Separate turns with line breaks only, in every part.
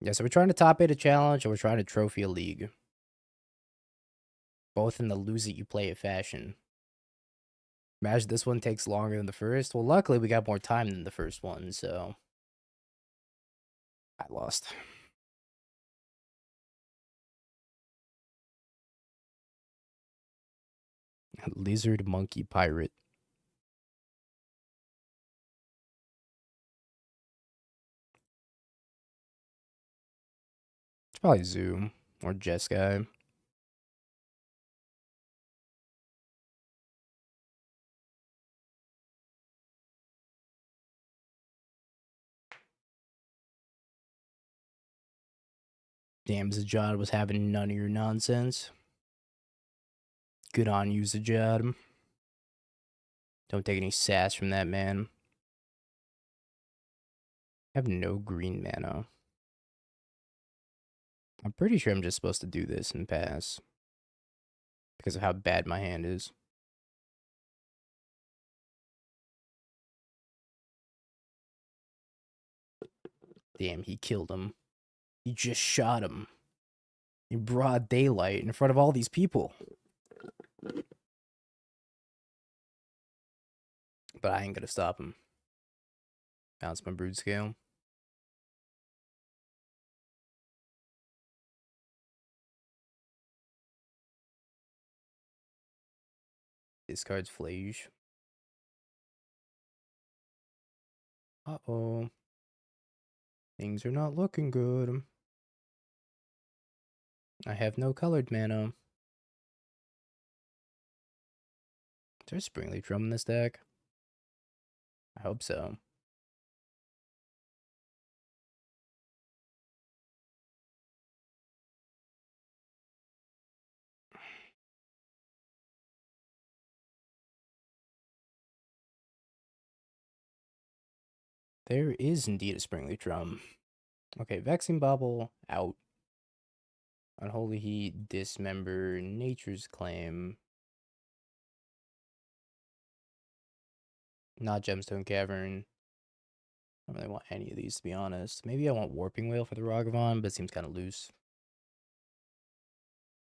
Yeah, so we're trying to top 8 a challenge, and we're trying to trophy a league. Both in the lose it, you play it fashion. Imagine this one takes longer than the first. Well, luckily, we got more time than the first one, so... I lost. Lizard, monkey, pirate. It's probably Zoom or Jeskai. Damn, Zajad was having none of your nonsense. Good on you, Zajad. Don't take any sass from that man. I have no green mana. I'm pretty sure I'm just supposed to do this and pass. Because of how bad my hand is. Damn, he killed him. He just shot him. In broad daylight in front of all these people. But I ain't gonna stop him. Bounce my Broodscale. Discards Flage. Uh-oh. Things are not looking good. I have no colored mana. Is there a Springleaf Drum in this deck? I hope so. There is indeed a Springleaf Drum. Okay, Vexing Bobble out. Unholy Heat, Dismember, Nature's Claim. Not Gemstone Cavern. I don't really want any of these, to be honest. Maybe I want Warping Whale for the Ragavan, but it seems kind of loose.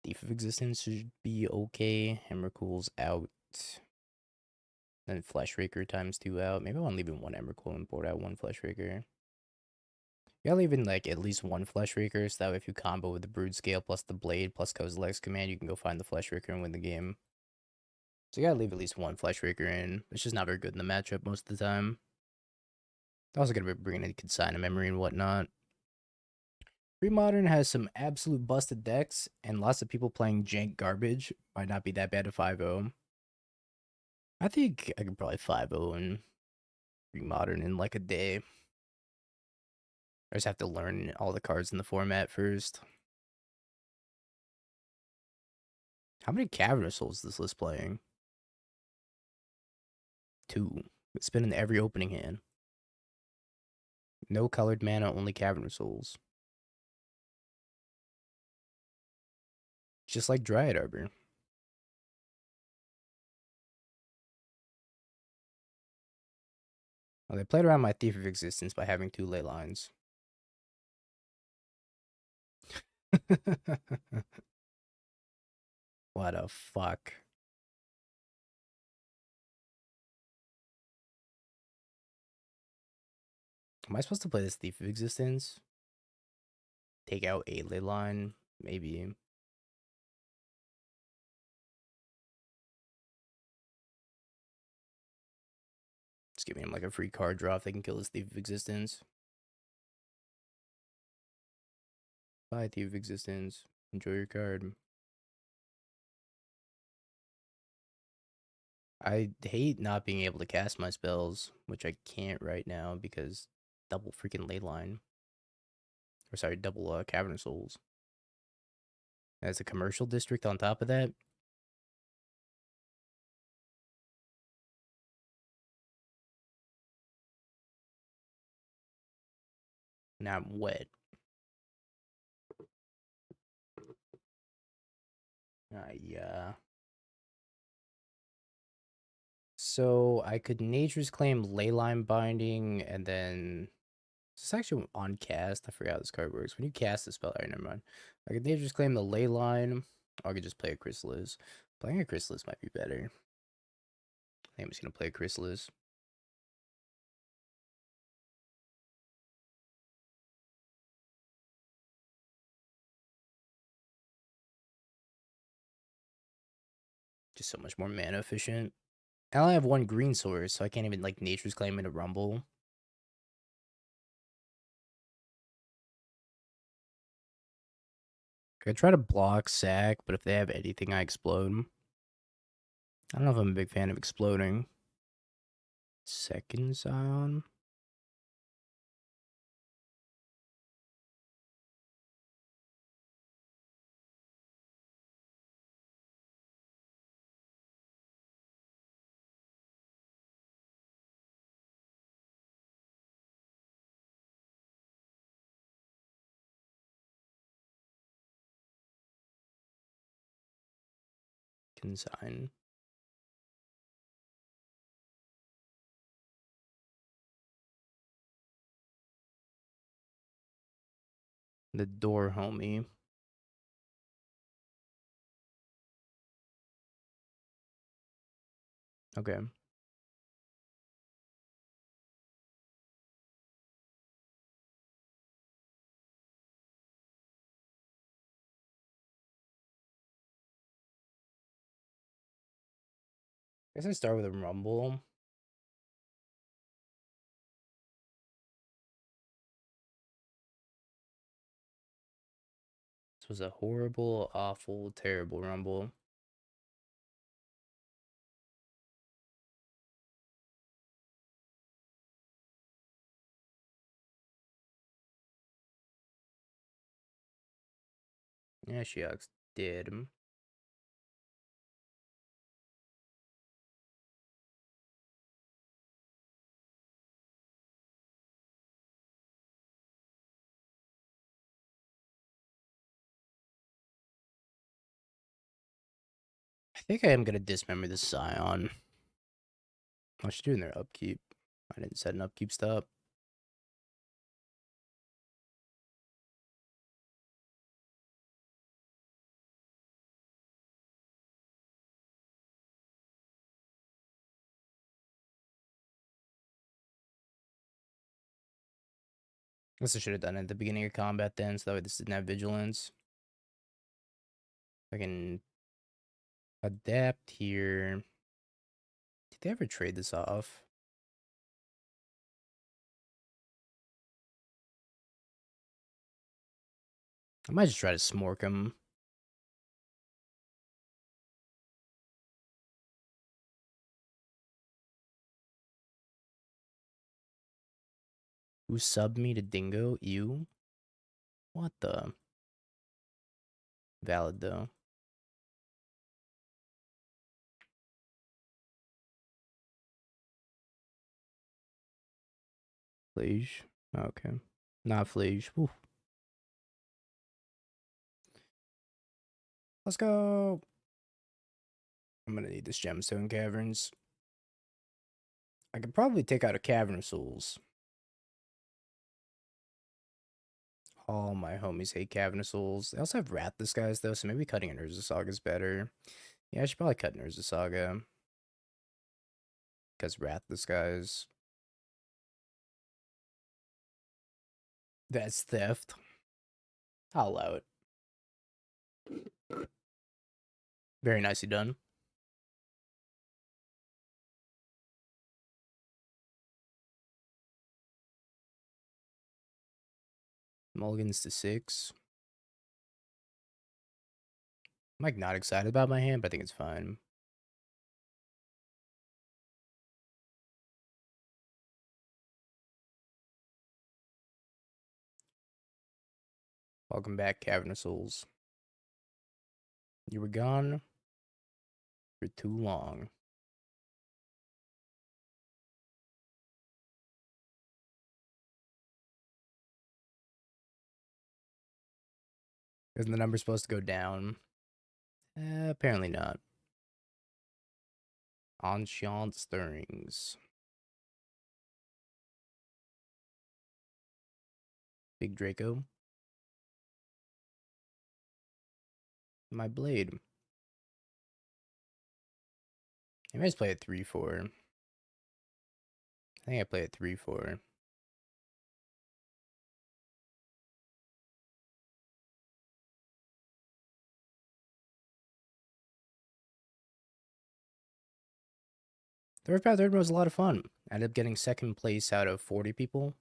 Thief of Existence should be okay. Emrakul's out. Then Fleshraker ×2 out. Maybe I want to leave in one Emrakul and board out one Fleshraker. You gotta leave in like at least one Fleshraker, so that way if you combo with the Broodscale plus the Blade plus Kozilek's command, you can go find the Fleshraker and win the game. So you gotta leave at least one Fleshraker in. It's just not very good in the matchup most of the time. Also gonna be bringing in Consign of Memory and whatnot. Pre-Modern has some absolute busted decks, and lots of people playing jank garbage. Might not be that bad at 5-0. I think I could probably 5-0 and Pre-Modern in like a day. I just have to learn all the cards in the format first. How many Cavernous Souls is this list playing? 2. It's been in every opening hand. No colored mana, only Cavernous Souls. Just like Dryad Arbor. Well, they played around my Thief of Existence by having 2 ley lines. What a fuck. Am I supposed to play this Thief of Existence? Take out a ley line? Maybe. Just giving him like a free card draw if they can kill this Thief of Existence. Bye, Thief of Existence. Enjoy your card. I hate not being able to cast my spells, which I can't right now because double freaking ley line. Or sorry, double Cavern of Souls. As a commercial district on top of that. Now I'm wet. Yeah. So I could Nature's Claim Leyline Binding and then It's actually on cast. I forgot how this card works. When you cast a spell, alright, never mind. I could just claim the ley line, or I could just play a Chrysalis. Playing a Chrysalis might be better. I think I'm just gonna play a Chrysalis. Just so much more mana efficient. I only have one green source, so I can't even like Nature's Claim into Rumble. I try to block sack, but if they have anything, I explode. I don't know if I'm a big fan of exploding. Second Scion. Consign. The door, homie. Okay. I guess I start with a Rumble. This was a horrible, awful, terrible Rumble. Yeah, Sheox did. I think I am gonna dismember the Scion. I should do in their upkeep. I didn't set an upkeep stop. Guess I should have done it at the beginning of combat then, so that way this didn't have vigilance. I can adapt here. Did they ever trade this off? I might just try to smork him. Who subbed me to Dingo? You? What the? Valid though. Flage. Okay. Not Flage. Oof. Let's go. I'm gonna need this Gemstone Caverns. I could probably take out a Cavern of Souls. All my homies hate Cavern of Souls. They also have Wrath Disguise though, so maybe cutting an Urza Saga is better. Yeah, I should probably cut an Urza Saga. Because Wrath Disguise. That's theft. I'll allow it. Very nicely done. Mulligans to 6. I'm like not excited about my hand, but I think it's fine. Welcome back, Cavern of Souls. You were gone for too long. Isn't the number supposed to go down? Apparently not. Ancient Stirrings. Big Draco. My blade. I might just play at 3/4. I think I play at 3/4. Third Path Third was a lot of fun. I ended up getting second place out of 40 people.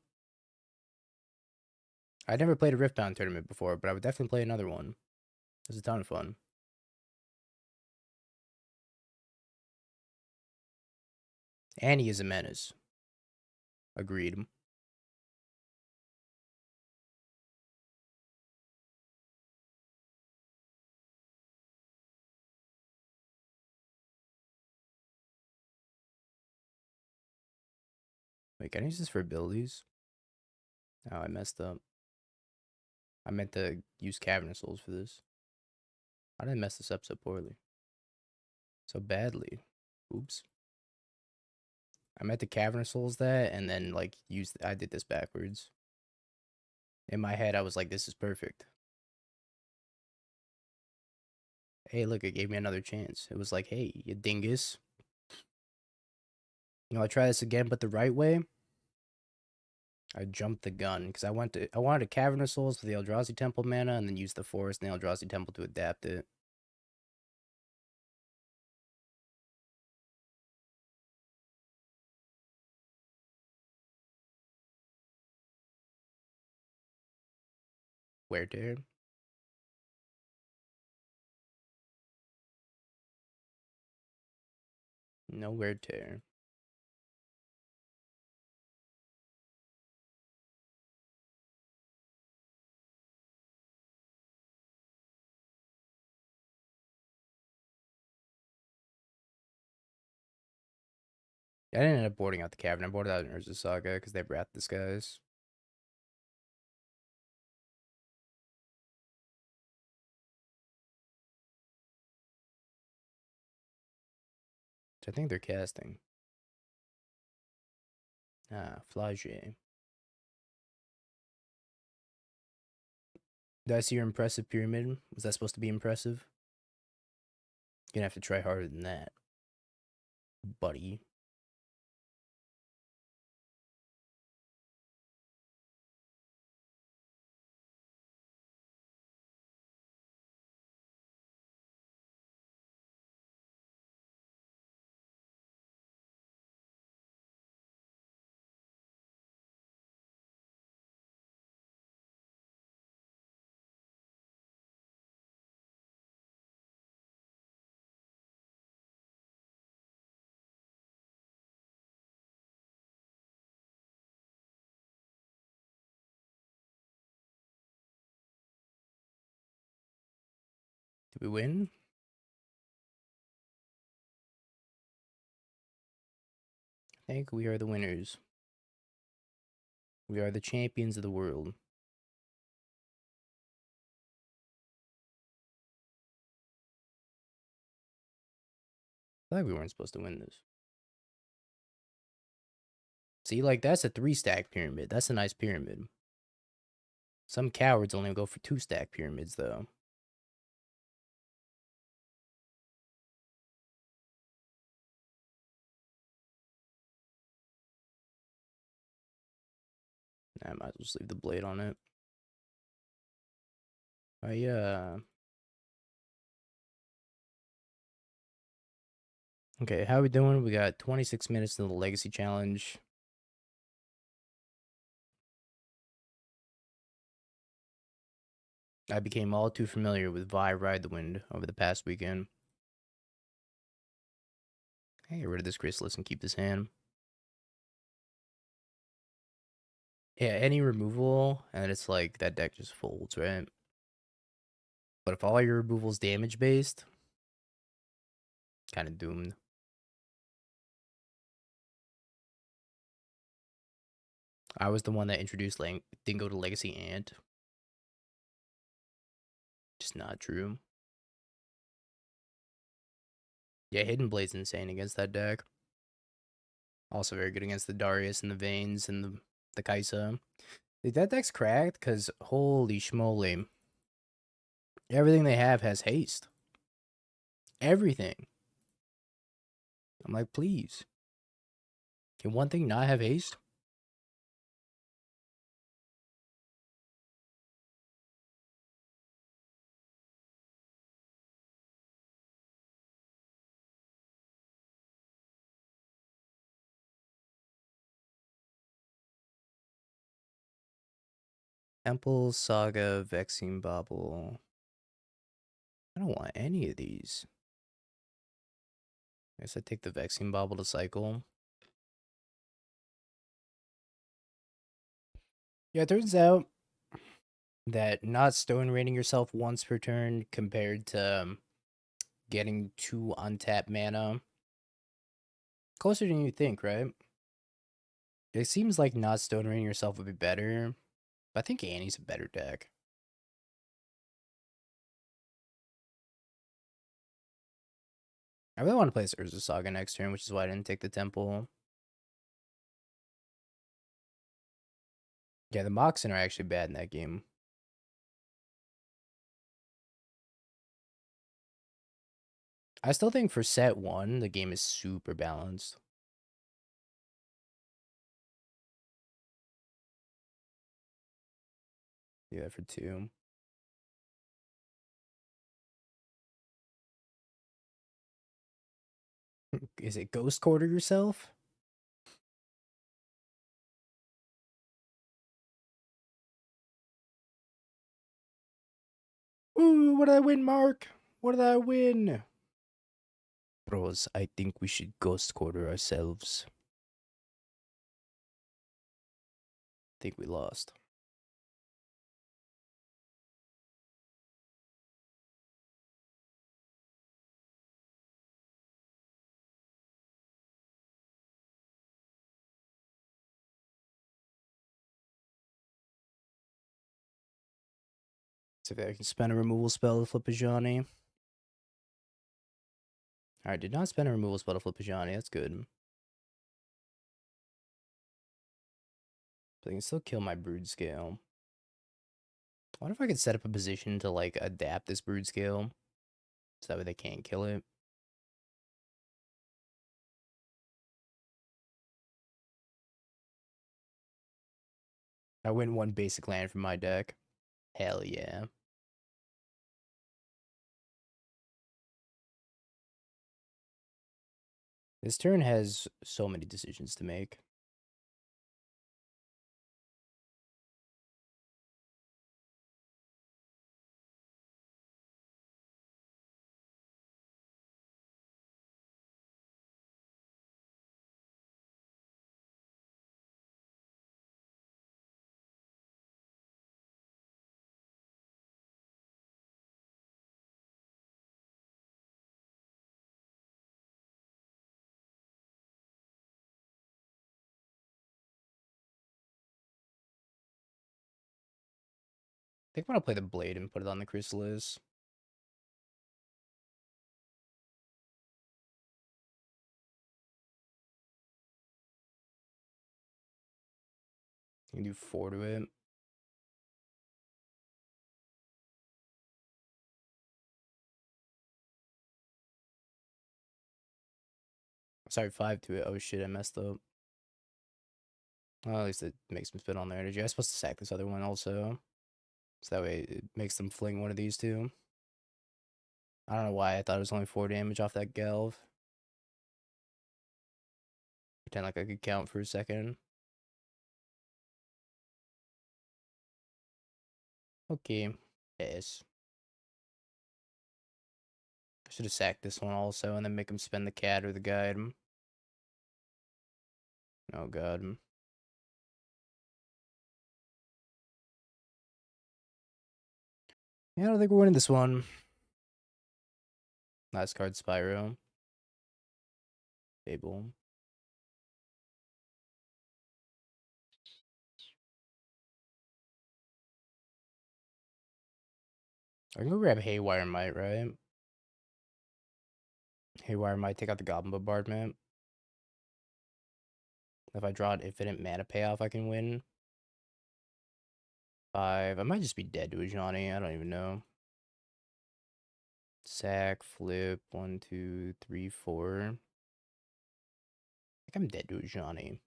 I'd never played a Riftbound tournament before, but I would definitely play another one. It was a ton of fun. And he is a menace. Agreed. Wait, can I use this for abilities? Oh, I messed up. I meant to use Cavernous Souls for this. How did I mess this up so poorly? So badly. Oops. I meant to Cavernous Souls that and then, like, I did this backwards. In my head, I was like, this is perfect. Hey, look, it gave me another chance. It was like, hey, you dingus. You know, I try this again, but the right way. I jumped the gun because I wanted a Cavernous Souls for the Eldrazi Temple mana and then use the Forest and the Eldrazi Temple to adapt it. Wear Tear. No Wear Tear. I didn't end up boarding out the Cavern. I boarded out in Urza Saga because they have Wrath Disguise. Which I think they're casting. Ah, Flage. Did I see your impressive pyramid? Was that supposed to be impressive? You're gonna have to try harder than that, buddy. Did we win? I think we are the winners. We are the champions of the world. I thought we weren't supposed to win this. See, like, that's a 3-stack pyramid. That's a nice pyramid. Some cowards only go for 2-stack pyramids, though. I might as well just leave the blade on it. Yeah. Okay, how we doing? We got 26 minutes in the Legacy Challenge. I became all too familiar with Vi Ride the Wind over the past weekend. Hey, get rid of this Chrysalis and keep this hand. Yeah, any removal, and it's like, that deck just folds, right? But if all your removal's damage-based, kind of doomed. I was the one that introduced Dingo to Legacy Ant. Just not true. Yeah, Hidden Blade's insane against that deck. Also very good against the Darius and the Veins and the Kaisa. Dude, that deck's cracked because holy schmoly. Everything they have has haste. Everything. I'm like, please. Can one thing not have haste? Temple, Saga, Vexing Bauble. I don't want any of these. I guess I take the Vexing Bauble to cycle. Yeah, it turns out that not stone raining yourself once per turn compared to getting 2 untapped mana. Closer than you think, right? It seems like not stone raining yourself would be better. But I think Annie's a better deck. I really want to play this Urza Saga next turn, which is why I didn't take the Temple. Yeah, the Moxen are actually bad in that game. I still think for set 1, the game is super balanced. Do that for 2. Is it Ghost Quarter yourself? Ooh, what did I win, Mark? What did I win? Bros, I think we should Ghost Quarter ourselves. Think we lost. See if I can spend a removal spell to flip a Johnny. Alright, did not spend a removal spell to flip a Johnny. That's good. But I can still kill my Broodscale. I wonder if I could set up a position to, like, adapt this Broodscale. So that way they can't kill it. I win 1 basic land from my deck. Hell yeah. This turn has so many decisions to make. I think I'm gonna play the Blade and put it on the Chrysalis. You can do 4 to it. Sorry, 5 to it. Oh shit, I messed up. Well, at least it makes them spit on their energy. I was supposed to sack this other one also. So that way it makes them fling one of these two. I don't know why I thought it was only 4 damage off that Gelv. Pretend like I could count for a second. Okay. Yes. I should have sacked this one also and then make him spend the cat or the guide. Oh god. Yeah, I don't think we're winning this one. Last card, Spyro. Fable. I can go grab Haywire Might, right? Haywire Might take out the Goblin Bombardment. If I draw an infinite mana payoff, I can win. 5. I might just be dead to a Johnny. I don't even know. Sack, flip, 1, 2, 3, 4. I think I'm dead to a Johnny.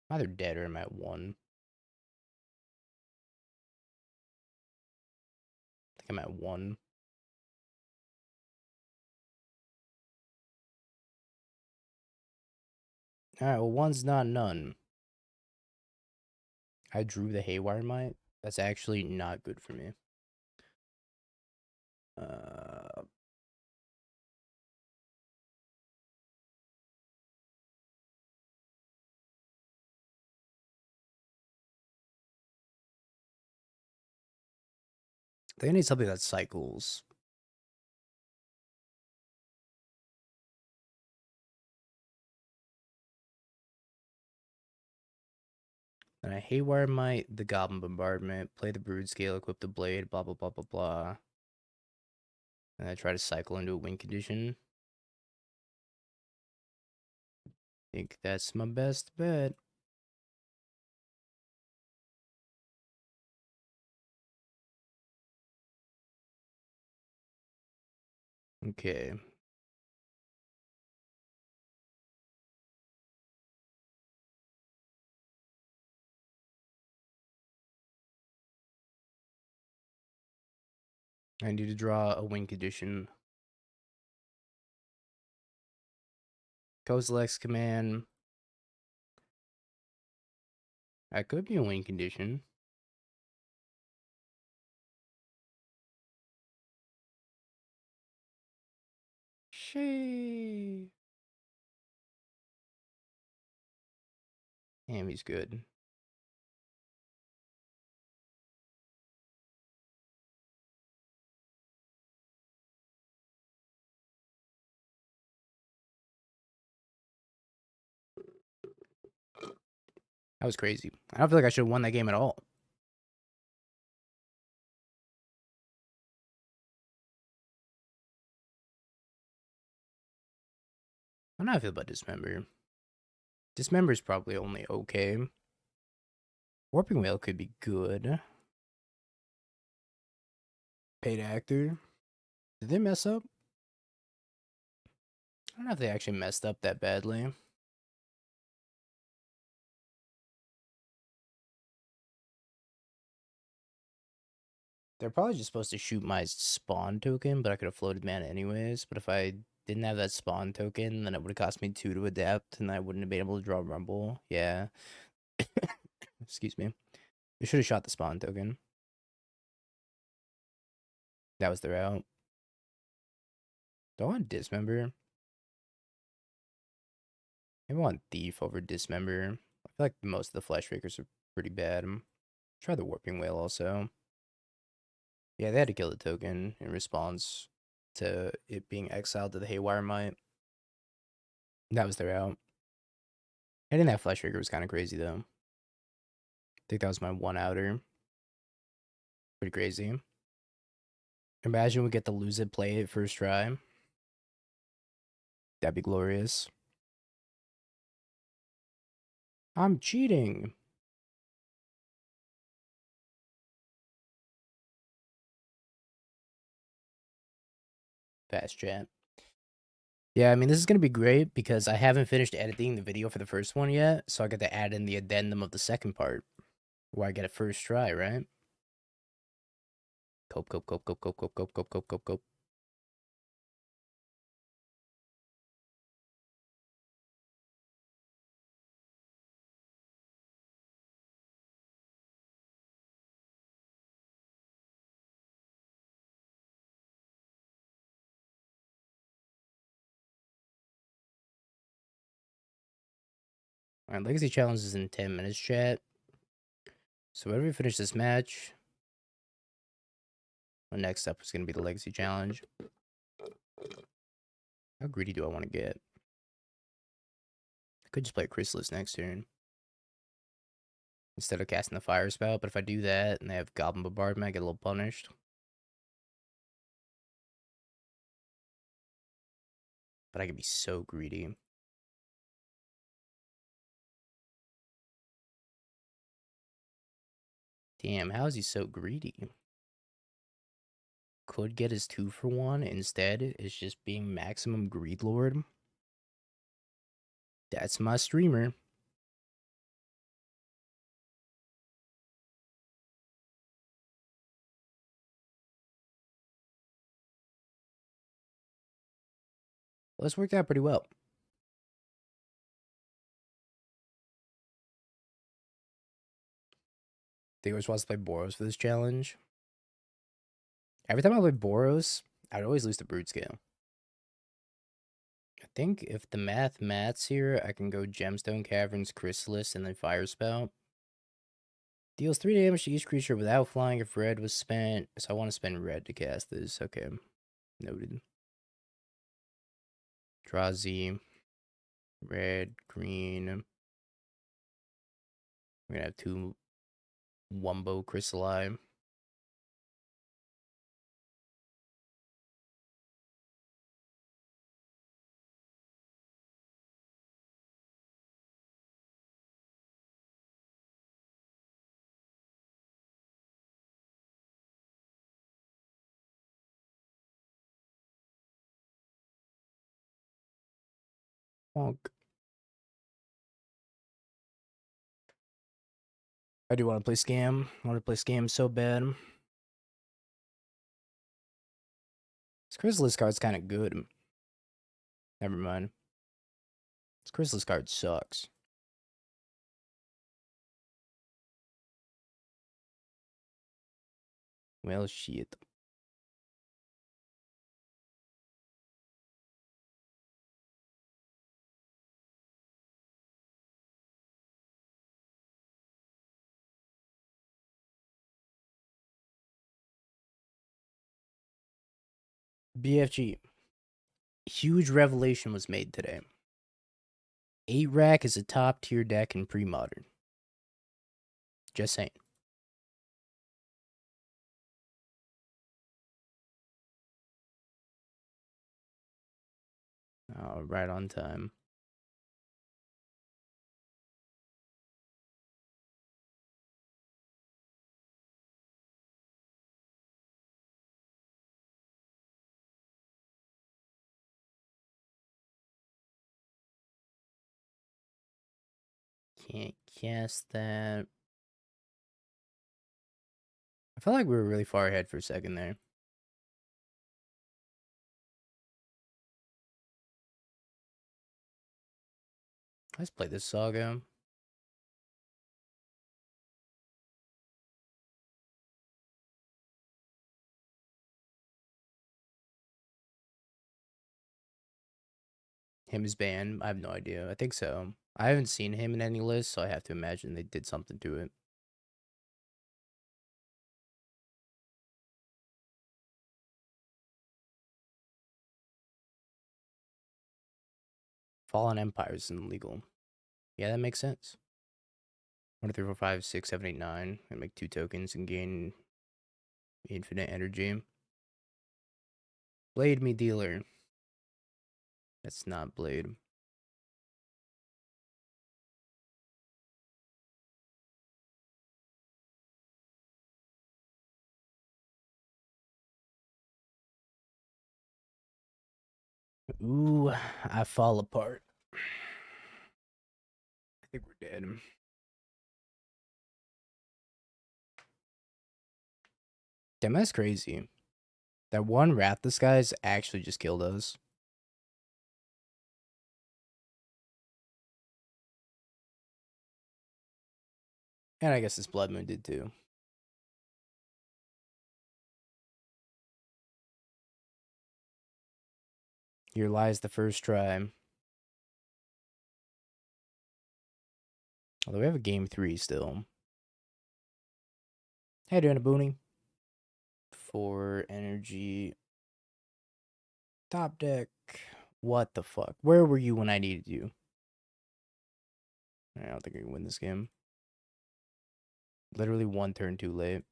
I'm either dead or I'm at 1. I think I'm at 1. Alright, well, 1's not none. I drew the Haywire Mite. That's actually not good for me. Uh, I think I need something that cycles. And I Haywire Mite, the Goblin Bombardment, play the Broodscale, equip the Blade, blah, blah, blah, blah, blah. And I try to cycle into a win condition. I think that's my best bet. Okay. I need to draw a win condition. Kozilek's command. That could be a win condition. Shee. Damn, he's good. That was crazy. I don't feel like I should have won that game at all. I don't know how I feel about Dismember. Dismember's probably only okay. Warping Whale could be good. Paid actor. Did they mess up? I don't know if they actually messed up that badly. They're probably just supposed to shoot my spawn token, but I could have floated mana anyways. But if I didn't have that spawn token, then it would have cost me 2 to adapt, and I wouldn't have been able to draw Rumble. Yeah. Excuse me. They should have shot the spawn token. That was the route. Do I want Dismember? Maybe I want Thief over Dismember. I feel like most of the Flesh Rakers are pretty bad. Try the Warping Whale also. Yeah, they had to kill the token in response to it being exiled to the Haywire Mite. That was the route. Hitting that Flesh Raker was kind of crazy, though. I think that was my one outer. Pretty crazy. Imagine we get to lose it, play it first try. That'd be glorious. I'm cheating. Fast chat. Yeah, I mean, this is going to be great because I haven't finished editing the video for the first one yet. So I get to add in the addendum of the second part where I get a first try, right? Cope, cope, cope, cope, cope, cope, cope, cope, cope, cope, cope. All right, Legacy Challenge is in 10 minutes, chat. So whenever we finish this match, the next up is going to be the Legacy Challenge. How greedy do I want to get? I could just play Chrysalis next turn instead of casting the Fire Spout, but if I do that and they have Goblin Bombardment, I get a little punished. But I could be so greedy. Damn, how is he so greedy? Could get his 2-for-1. Instead, is just being maximum greed lord. That's my streamer. Well, this worked out pretty well. Think always wants to play Boros for this challenge. Every time I play Boros, I'd always lose to Broodscale. I think if the math's here, I can go Gemstone Caverns, Chrysalis, and then Fire Spout. Deals 3 damage to each creature without flying if red was spent. So I want to spend red to cast this. Okay. Noted. Eldrazi. Red, green. We're going to have 2 Wumbo Chrysali. Bonk. I do want to play Scam. I want to play Scam so bad. This Chrysalis card's kind of good. Never mind. This Chrysalis card sucks. Well, shit. BFG. Huge revelation was made today. 8-Rack is a top tier deck in pre-modern. Just saying. Oh, right on time. Can't cast that. I felt like we were really far ahead for a second there. Let's play this Saga. Him is banned. I have no idea. I think so. I haven't seen him in any list, so I have to imagine they did something to it. Fallen Empires isn't illegal. Yeah, that makes sense. 1, 2, 3, 4, 5, 6, 7, 8, 9. And make 2 tokens and gain infinite energy. Blade me dealer. That's not blade. Ooh, I fall apart. I think we're dead. Damn, that's crazy. That one Wrath Disguise actually just killed us. And I guess this Blood Moon did too. Here lies the first try. Although we have a game 3 still. Hey, doing a boonie. 4 energy. Top deck. What the fuck? Where were you when I needed you? I don't think I can win this game. Literally 1 turn too late.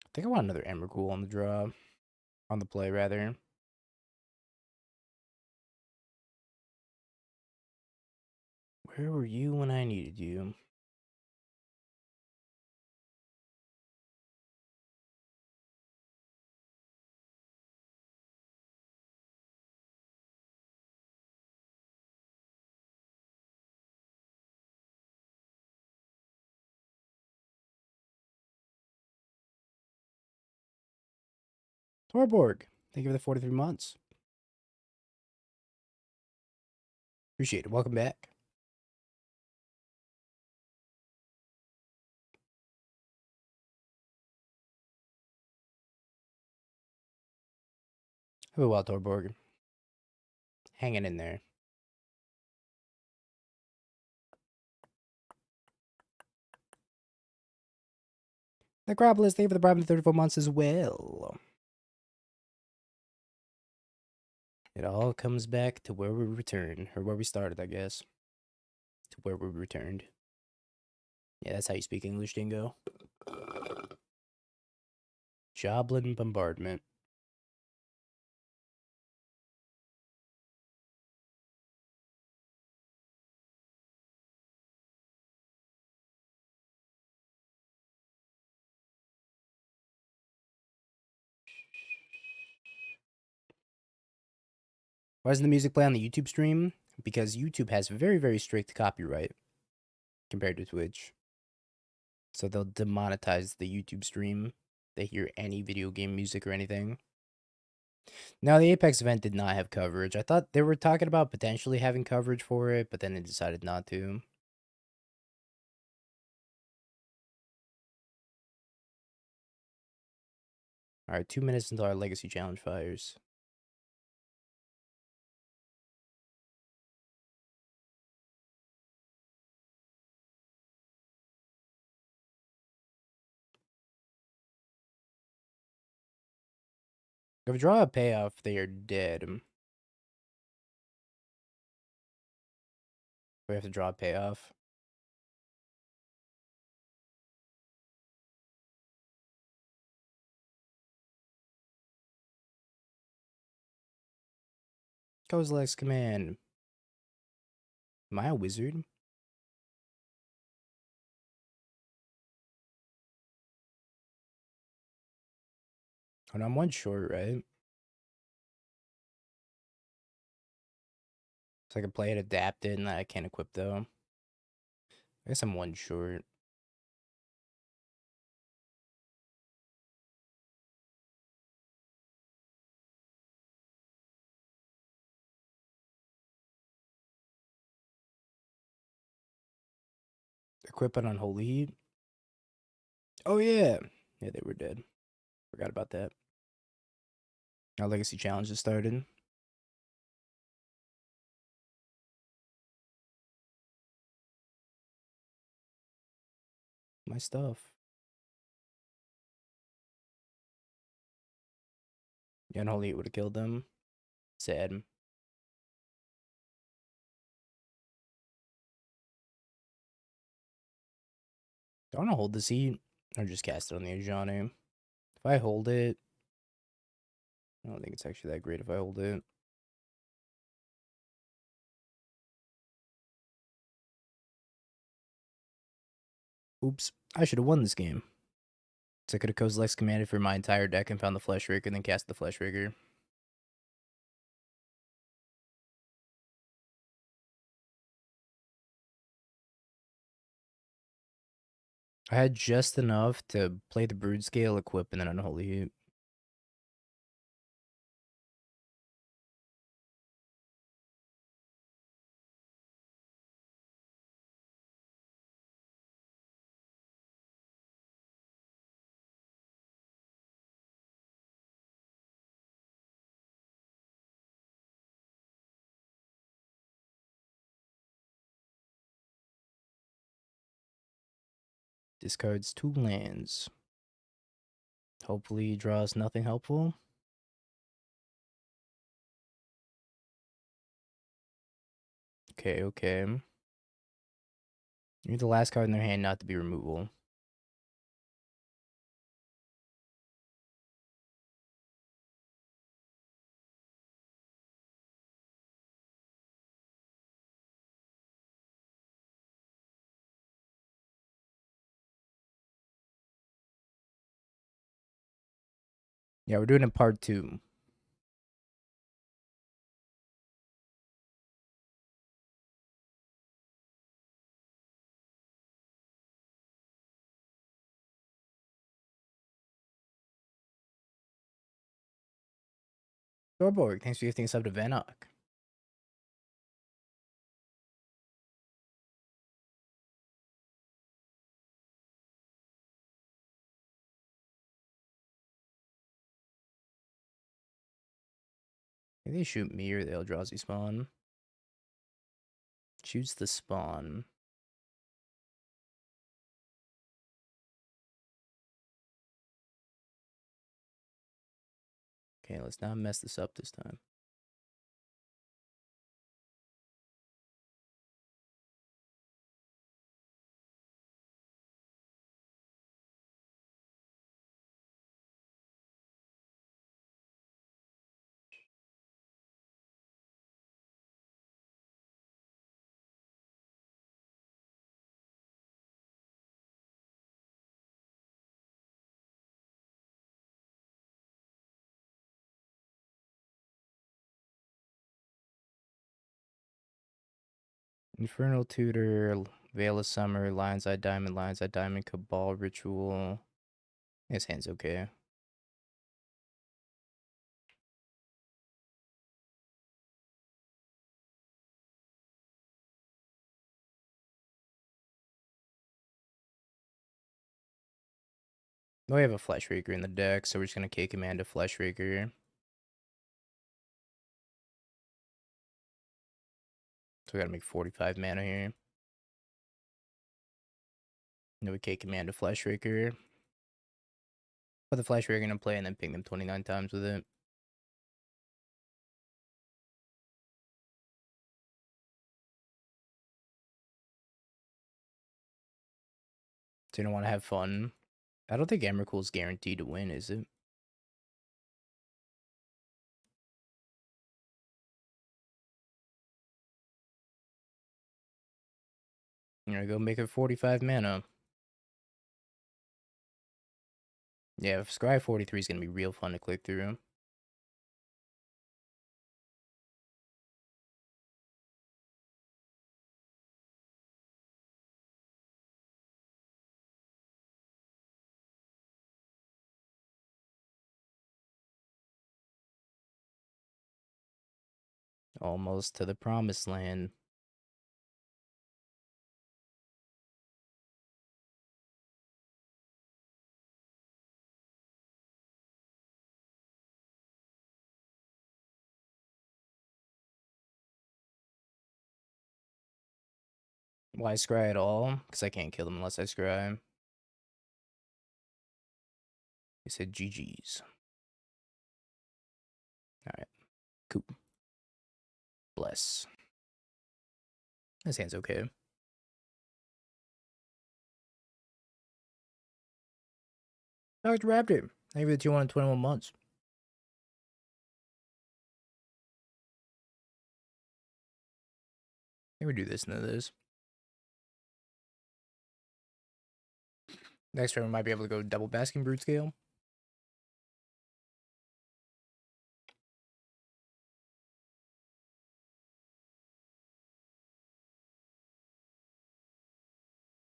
I think I want another Emrakul on the draw. On the play, rather. Where were you when I needed you? Torborg, thank you for the 43 months. Appreciate it. Welcome back. Have a well, Torborg. Hanging in there. Necropolis, thank you for the Prime 34 months as well. It all comes back to where we return, or where we started, I guess. To where we returned. Yeah, that's how you speak English, Dingo. Joblin bombardment. Why doesn't the music play on the YouTube stream? Because YouTube has very, very strict copyright compared to Twitch. So they'll demonetize the YouTube stream. They hear any video game music or anything. Now, the Apex event did not have coverage. I thought they were talking about potentially having coverage for it, but then they decided not to. All right, 2 minutes until our Legacy Challenge fires. If we draw a payoff, they are dead. We have to draw a payoff. Kozilek's command. Am I a wizard? Oh, no, I'm one short, right? So I can play it adapted and I can't equip though. I guess I'm one short. Equip an unholy heat. Oh yeah. Yeah, they were dead. Forgot about that. Our Legacy Challenge has started. My stuff. Yeah, unholy heat would have killed them. Sad. Do I want to hold this heat or just cast it on the Ajani? If I hold it, I don't think it's actually that great if I hold it. Oops. I should have won this game. So I could have Kozilek's commanded for my entire deck and found the Flesh Raker and then cast the Flesh Raker. I had just enough to play the Broodscale, equip, and then unholy heat. Discards 2 lands. Hopefully draws nothing helpful. Okay, okay. You need the last card in their hand not to be removal. Yeah, we're doing it part 2. Thorborg, thanks for gifting us up to Vanok. Maybe they shoot me or the Eldrazi spawn. Choose the spawn. Okay, let's not mess this up this time. Infernal Tutor, Veil of Summer, Lion's Eye Diamond, Cabal Ritual. His hand's okay. We have a Flesh Raker in the deck, so we're just gonna K-Command a Flesh Raker. So we gotta make 45 mana here. Then we K-Command a Flesh Raker. Put the Flesh Raker in play and then ping them 29 times with it. So you don't want to have fun. I don't think Emrakul's guaranteed to win, is it? You're gonna go make it 45 mana. Yeah, Scry 43 is gonna be real fun to click through. Almost to the promised land. Why Scry at all? Because I can't kill them unless I Scry. He said GG's. Alright. Cool. Bless. His hand's okay. Dr. Raptor. Thank you for the 221 months. Maybe we do this and then this. Next turn we might be able to go double basking Broodscale.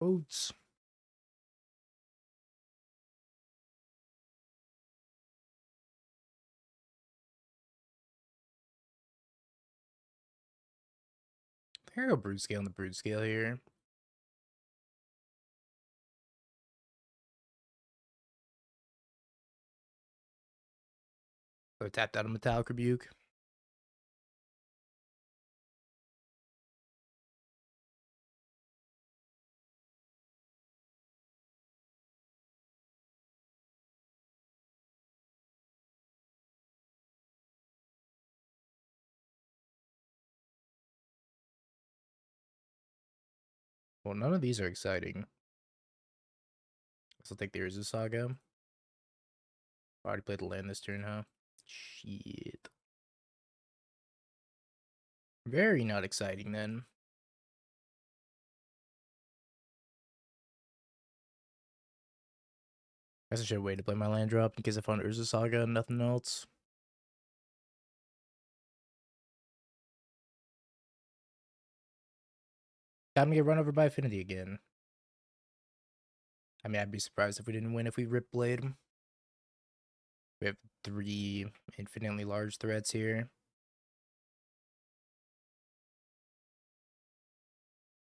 Boats. Here we go Broodscale on the Broodscale here. So tapped out a Metallic Rebuke. Well, none of these are exciting. I'll take the Urza Saga. Already played the land this turn, huh? Shit. Very not exciting then. Guess I should have waited to play my land drop in case I found Urza Saga and nothing else. Time to get run over by Affinity again. I mean, I'd be surprised if we didn't win if we Rip Blade. We have 3 infinitely large threats here.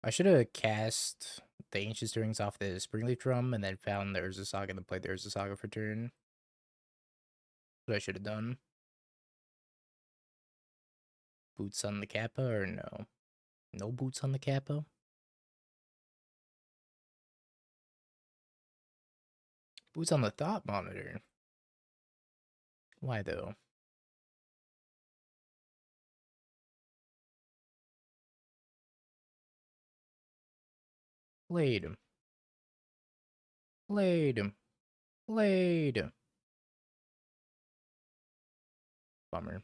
I should have cast the Ancient Stirrings off the Springleaf Drum and then found the Urza Saga and then played the Urza Saga for turn. What I should have done. Boots on the Kappa or no? No boots on the Kappa? Boots on the Thought Monitor. Why though? Played him. Played him. Played him. Bummer.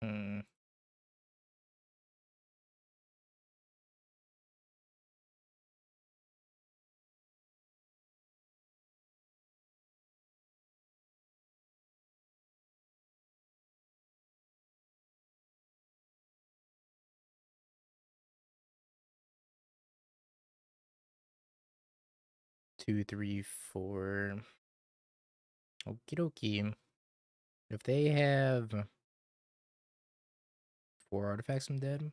Hmm. Two, three, four. Okie dokie. If they have 4 artifacts, I'm dead.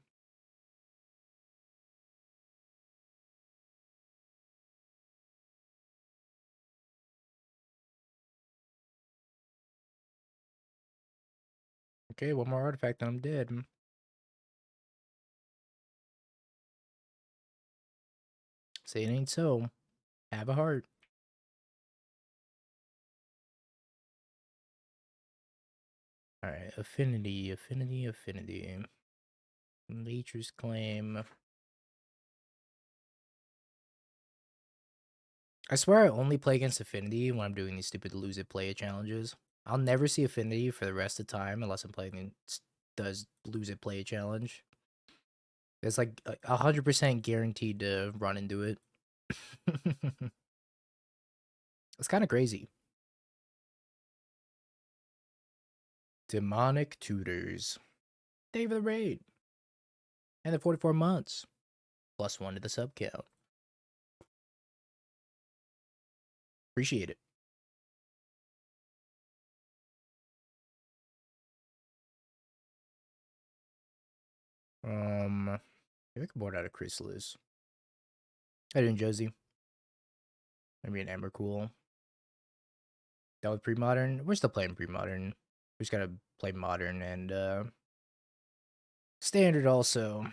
Okay, 1 more artifact and I'm dead. Say it ain't so. Have a heart. Alright, affinity, affinity, affinity. Nature's Claim. I swear I only play against affinity when I'm doing these stupid lose it, play it challenges. I'll never see affinity for the rest of the time unless I'm playing does lose it, play it challenge. It's like 100% guaranteed to run into it. It's kind of crazy. Demonic Tutors. Day of the raid. And the 44 months. +1 to the sub count. Appreciate it. Maybe I can board out a Chrysalis. How you doing, Josie? Maybe an Emrakul. That was pre-modern. We're still playing pre-modern. We just gotta play modern and standard also. I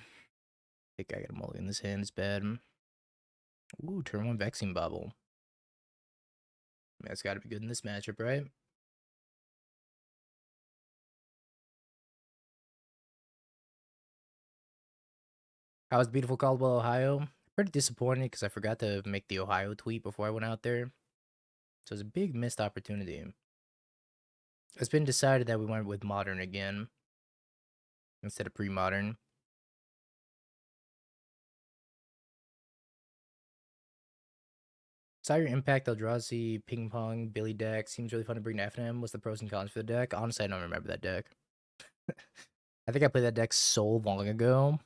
think I got a mulligan in this hand. It's bad. Ooh, turn 1 Vexing Bubble. That's gotta be good in this matchup, right? How's beautiful Caldwell, Ohio? Pretty disappointed because I forgot to make the Ohio tweet before I went out there. So it's a big missed opportunity. It's been decided that we went with modern again instead of pre-modern. Saw your Impact, Eldrazi, Ping Pong, Billy deck. Seems really fun to bring to FNM. What's the pros and cons for the deck? Honestly, I don't remember that deck. I think I played that deck so long ago.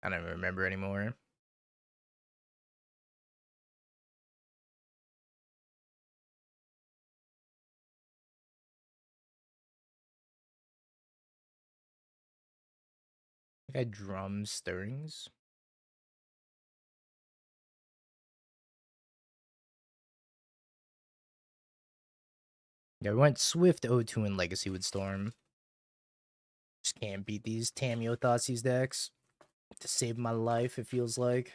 I don't even remember anymore. I think I drum stirrings. Yeah, we went Swift, O2, and Legacy with Storm. Just can't beat these Tamio Thoughtseize decks. To save my life, it feels like.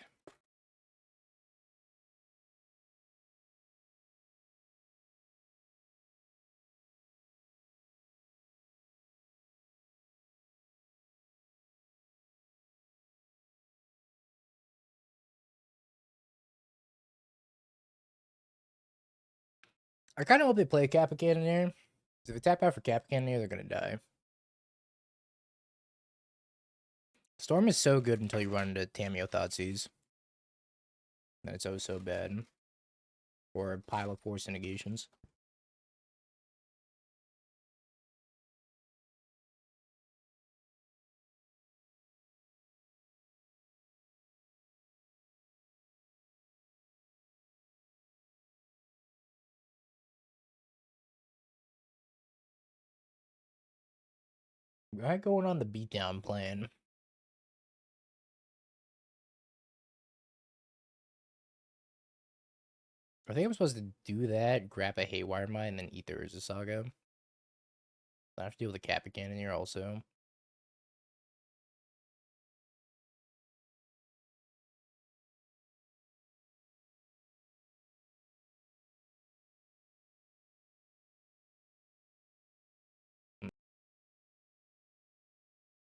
I kind of hope they play a Kappa Cannoneer. If they tap out for Kappa Cannoneer, they're gonna die. Storm is so good until you run into Tameo Thoughtseize. Then it's oh so bad. Or a pile of Force Negations. We're going on the beatdown plan. I think I'm supposed to do that, grab a Haywire Mine, and then eat the Urza Saga. I have to deal with the Kappa Cannoneer also.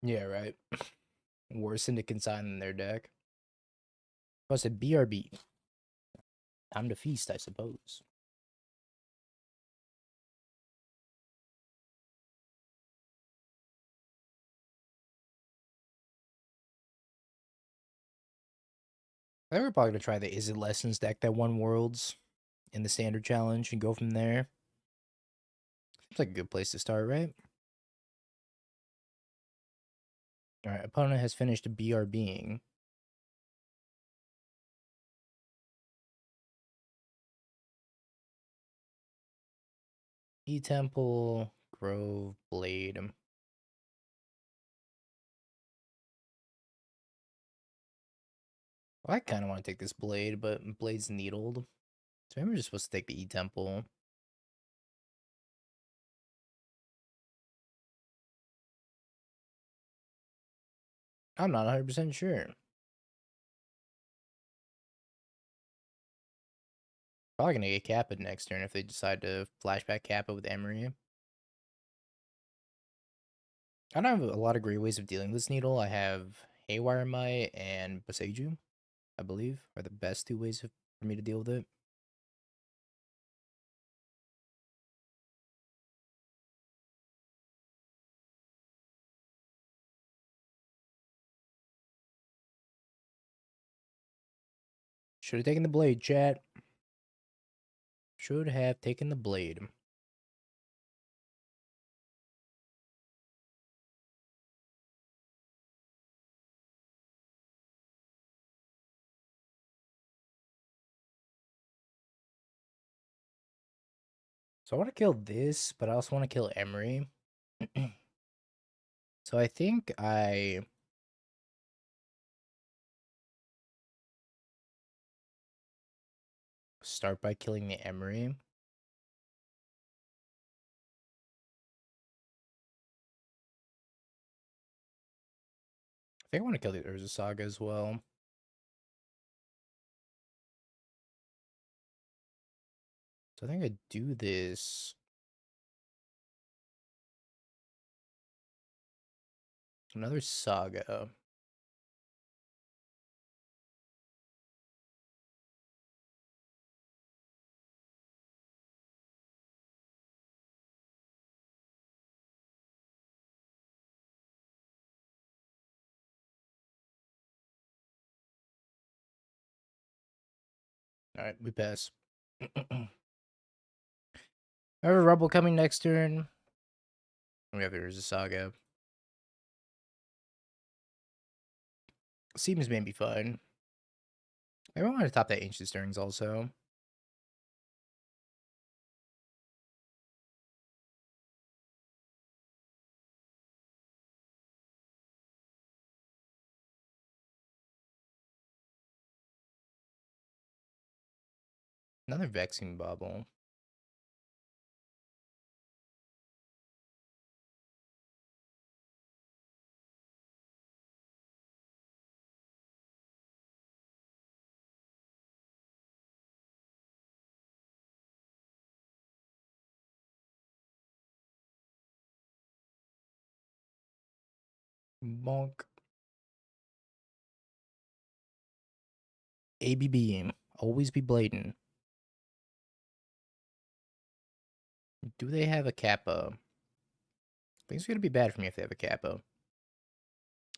Yeah, right. Worse into consign than their deck. I said BRB. Time to feast, I suppose. I think we're probably gonna try the Is It Lessons deck that won Worlds in the standard challenge and go from there. Seems like a good place to start, right? Alright, opponent has finished BRBing. E-Temple, Grove, Blade. Well, I kind of want to take this Blade, but Blade's needled. So maybe we're just supposed to take the E-Temple. I'm not 100% sure. Probably gonna get Kappa next turn if they decide to flashback Kappa with Emery. I don't have a lot of great ways of dealing with this needle. I have Haywire Mite and Boseiju, I believe, are the best two ways for me to deal with it. Should have taken the Blade, chat. Should have taken the Blade. So I want to kill this, but I also want to kill Emery. So I think I start by killing the Emery. I think I want to kill the Urza Saga as well. So I think I do this. Another Saga. Alright, we pass. I have a Rebel coming next turn. We have the Urza Saga. Seems maybe fine. I want to top that Ancient Stirrings also. Another Vexing Bubble. Bonk. ABB. Always be blatant. Do they have a Kappa? I think it's gonna be bad for me if they have a Kappa.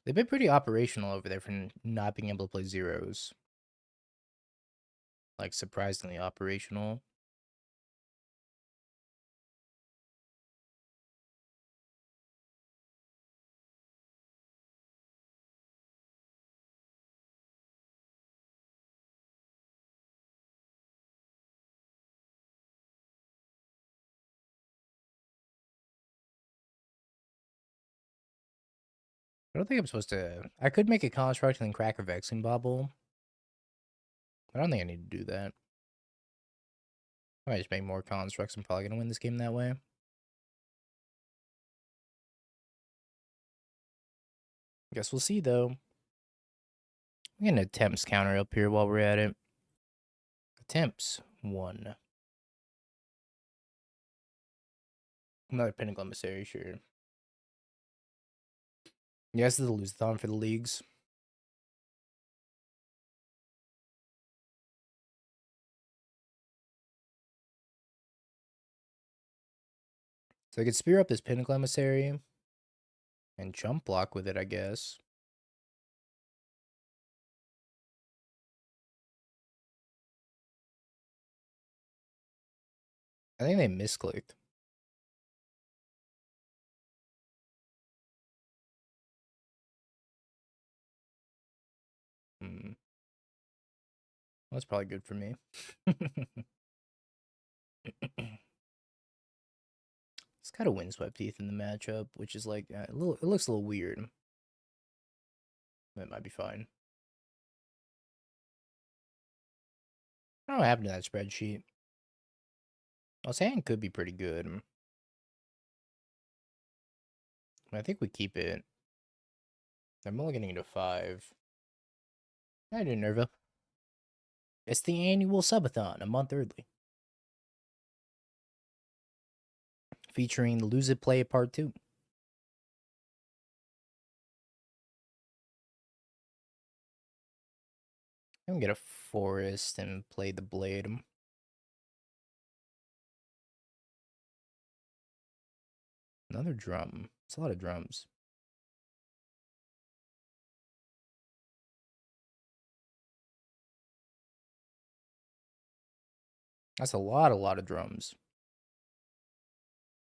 They've been pretty operational over there for not being able to play zeros. Like, surprisingly operational. I don't think I'm supposed to... I could make a construct and then crack a Vexing Bobble. I don't think I need to do that. I might just make more constructs. I'm probably gonna win this game that way. Guess we'll see, though. I'm gonna attempts counter up here while we're at it. Attempts 1. Another Pinnacle Emissary, sure. Yes, this is the lose-a-thon for the leagues. So I could spear up this Pinnacle Emissary and jump block with it, I guess. I think they misclicked. That's probably good for me. It's got a Windswept Teeth in the matchup, which is like it looks a little weird. That might be fine. I don't know what happened to that spreadsheet. Well, his hand could be pretty good. I think we keep it. I'm only getting into 5. I do, Nerva. It's the annual subathon, a month early. Featuring the Lose It, Play It Part 2. I'm gonna get a forest and play the blade. Another drum. It's a lot of drums. That's a lot of drums.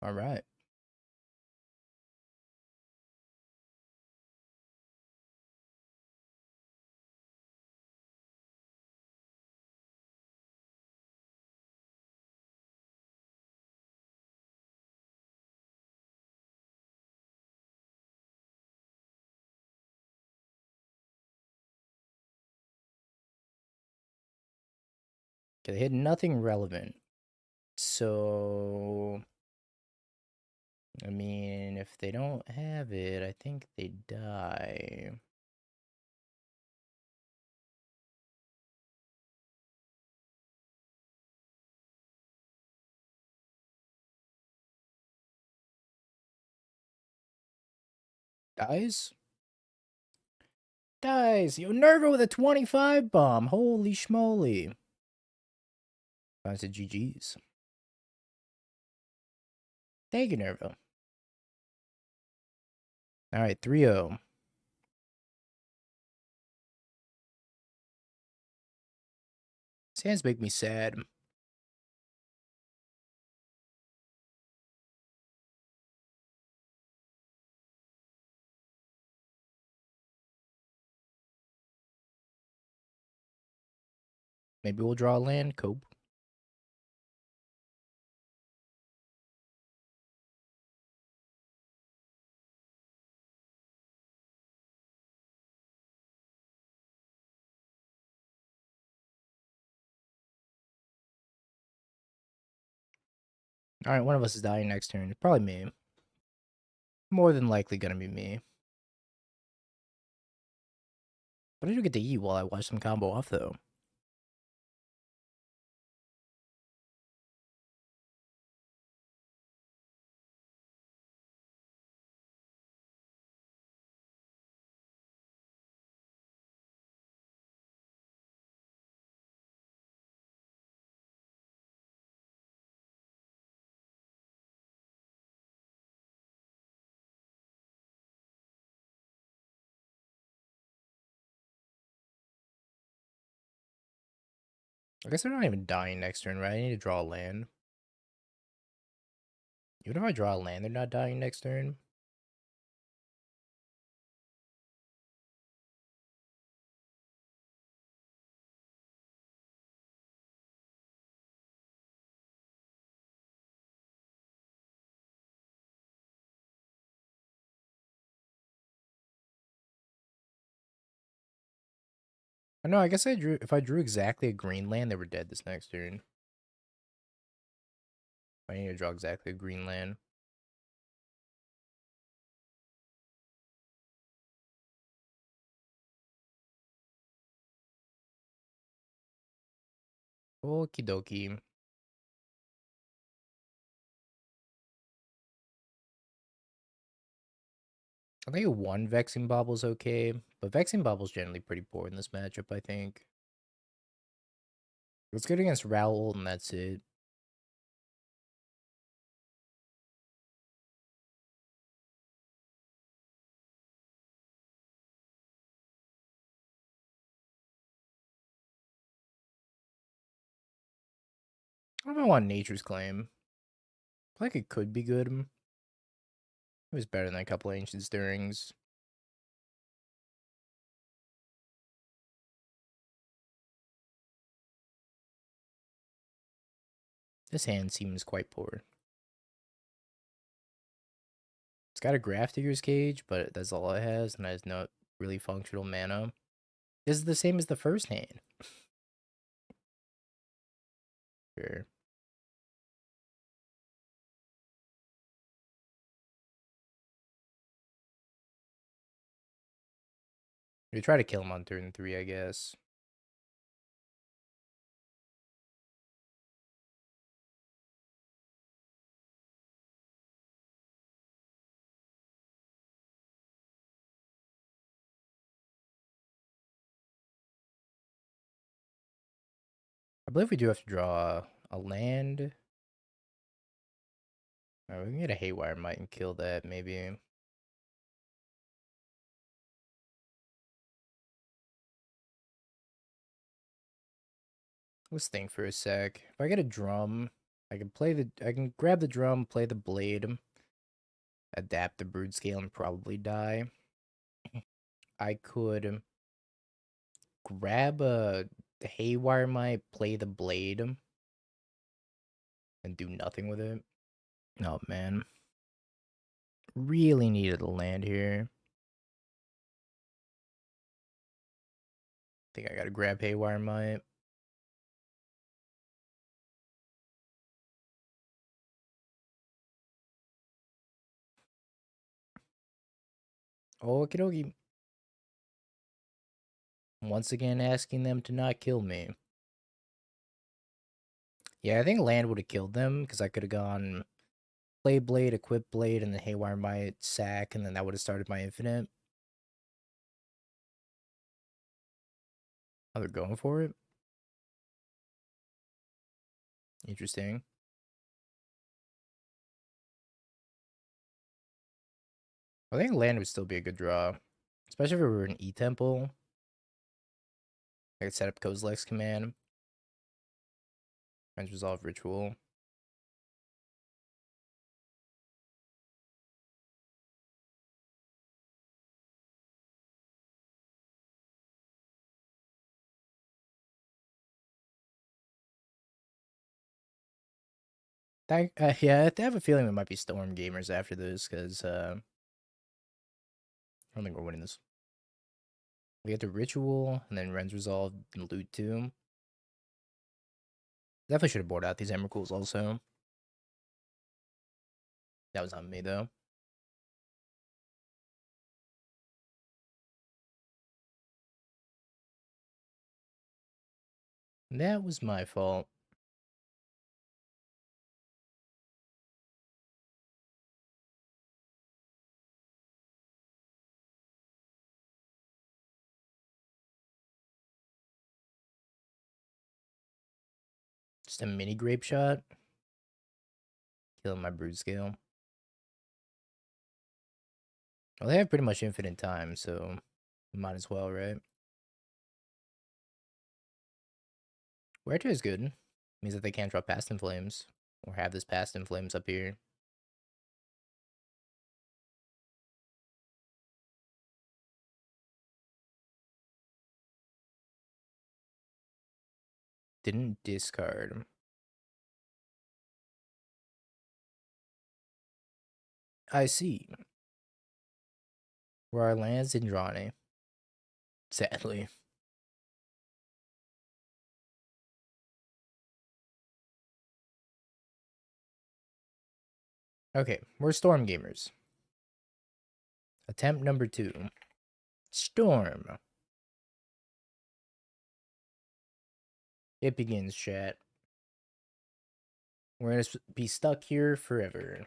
All right. Okay, they hit nothing relevant. So, I mean, if they don't have it, I think they die. Dies? Dies! Yo, Nerva with a 25 bomb! Holy schmoly. I said GG's. Thank you, Nerva. Alright, 3-0. These hands make me sad. Maybe we'll draw a land, Cope. Alright, one of us is dying next turn. Probably me. More than likely gonna be me. But I do get to eat while I watch some combo off, though. I guess they're not even dying next turn, right? I need to draw a land. Even if I draw a land, they're not dying next turn. I know, I guess if I drew exactly a green land, they were dead this next turn. I need to draw exactly a green land. Okie dokie. I think one Vexing Bobble's okay, but Vexing Bobble's generally pretty poor in this matchup, I think. It's good against Raoul, and that's it. I don't know if I want Nature's Claim. I feel like it could be good. It was better than a couple Ancient Stirrings. This hand seems quite poor. It's got a Grafdigger's Cage, but that's all it has, and it has no really functional mana. This is the same as the first hand. Sure. We try to kill him on turn 3, I guess. I believe we do have to draw a land. Alright, we can get a Haywire Might and kill that, maybe. Let's think for a sec. If I get a drum, I can grab the drum, play the blade, adapt the Broodscale, and probably die. I could grab a Haywire Might, play the blade, and do nothing with it. Oh man. Really needed a land here. Think I gotta grab Haywire Might. Okie dokie. Once again asking them to not kill me. Yeah, I think land would have killed them, because I could have gone play blade, equip blade, and then Haywire Might, sack, and then that would have started my infinite. Oh, they're going for it? Interesting. I think land would still be a good draw. Especially if we were an E-Temple. I could set up Kozilek's command. And resolve ritual. Yeah, I have a feeling we might be Storm Gamers after this, because I don't think we're winning this. We get the ritual, and then Ren's resolve and loot too. Definitely should have boarded out these Emrakuls also. That was on me though. That was my fault. Just a mini grape shot. Killing my Broodscale. Well, they have pretty much infinite time, so might as well, right? Where to is good. Means that they can't drop Past in Flames. Or have this Past in Flames up here. Didn't discard. I see. Where our lands in Drane. Sadly. Okay, we're Storm gamers. Attempt number 2. Storm. It begins, chat. We're gonna be stuck here forever.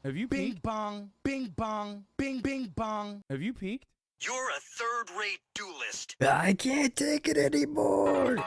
Have you
Bing
peeked?
bong, bing bong, bing bing bong.
Have you peeked?
You're a third-rate duelist.
I can't take it anymore.